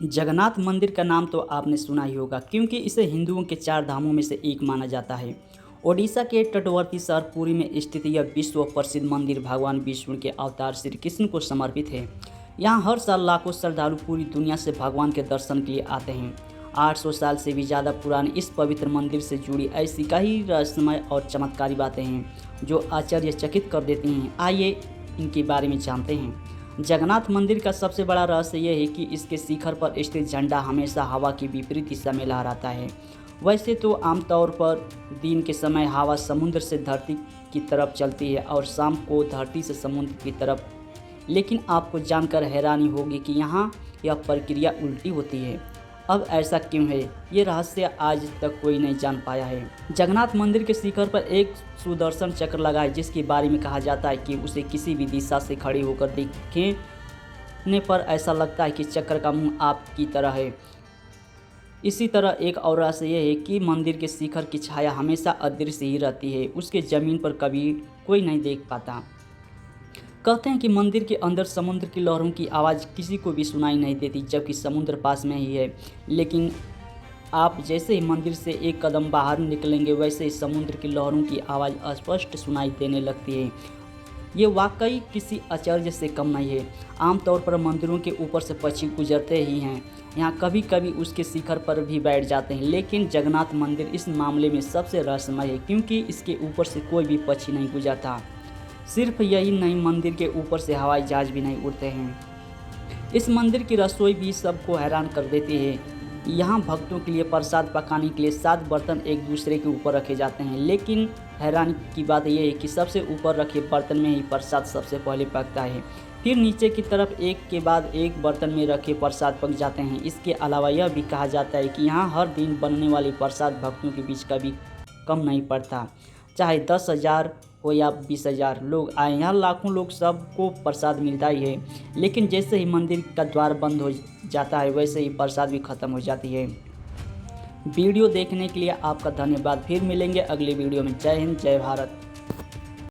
जगन्नाथ मंदिर का नाम तो आपने सुना ही होगा क्योंकि इसे हिंदुओं के चार धामों में से एक माना जाता है। ओडिशा के तटवर्ती शहर पुरी में स्थित यह विश्व प्रसिद्ध मंदिर भगवान विष्णु के अवतार श्री कृष्ण को समर्पित है। यहाँ हर साल लाखों श्रद्धालु पूरी दुनिया से भगवान के दर्शन के लिए आते हैं। 800 साल से भी ज़्यादा पुराने इस पवित्र मंदिर से जुड़ी ऐसी कई रहस्यमय और चमत्कारी बातें हैं जो आश्चर्यचकित कर देती हैं। आइए इनके बारे में जानते हैं। जगन्नाथ मंदिर का सबसे बड़ा रहस्य यह है कि इसके शिखर पर स्थित झंडा हमेशा हवा की विपरीत दिशा में लहराता है। वैसे तो आमतौर पर दिन के समय हवा समुद्र से धरती की तरफ चलती है और शाम को धरती से समुद्र की तरफ, लेकिन आपको जानकर हैरानी होगी कि यहाँ यह प्रक्रिया उल्टी होती है। अब ऐसा क्यों है, ये रहस्य आज तक कोई नहीं जान पाया है। जगन्नाथ मंदिर के शिखर पर एक सुदर्शन चक्र लगा है जिसके बारे में कहा जाता है कि उसे किसी भी दिशा से खड़े होकर देखने पर ऐसा लगता है कि चक्र का मुंह आपकी तरह है। इसी तरह एक और रहस्य यह है कि मंदिर के शिखर की छाया हमेशा अदृश्य ही रहती है, उसके ज़मीन पर कभी कोई नहीं देख पाता। कहते हैं कि मंदिर के अंदर समुद्र की लहरों की आवाज़ किसी को भी सुनाई नहीं देती जबकि समुद्र पास में ही है, लेकिन आप जैसे ही मंदिर से एक कदम बाहर निकलेंगे वैसे ही समुद्र की लहरों की आवाज़ स्पष्ट सुनाई देने लगती है। ये वाकई किसी आश्चर्य से कम नहीं है। आमतौर पर मंदिरों के ऊपर से पक्षी गुजरते ही हैं, यहाँ कभी कभी उसके शिखर पर भी बैठ जाते हैं, लेकिन जगन्नाथ मंदिर इस मामले में सबसे रहस्यमय है क्योंकि इसके ऊपर से कोई भी पक्षी नहीं गुजरता। सिर्फ यही नहीं, मंदिर के ऊपर से हवाई जहाज भी नहीं उड़ते हैं। इस मंदिर की रसोई भी सबको हैरान कर देती है। यहाँ भक्तों के लिए प्रसाद पकाने के लिए 7 बर्तन एक दूसरे के ऊपर रखे जाते हैं, लेकिन हैरानी की बात यह है कि सबसे ऊपर रखे बर्तन में ही प्रसाद सबसे पहले पकता है, फिर नीचे की तरफ एक के बाद एक बर्तन में रखे प्रसाद पक जाते हैं। इसके अलावा यह भी कहा जाता है कि यहाँ हर दिन बनने वाली प्रसाद भक्तों के बीच कभी कम नहीं पड़ता, चाहे 10,000 हो या 20,000 लोग आए, यहाँ लाखों लोग सबको प्रसाद मिलता ही है। लेकिन जैसे ही मंदिर का द्वार बंद हो जाता है वैसे ही प्रसाद भी खत्म हो जाती है। वीडियो देखने के लिए आपका धन्यवाद। फिर मिलेंगे अगले वीडियो में। जय हिंद, जय भारत।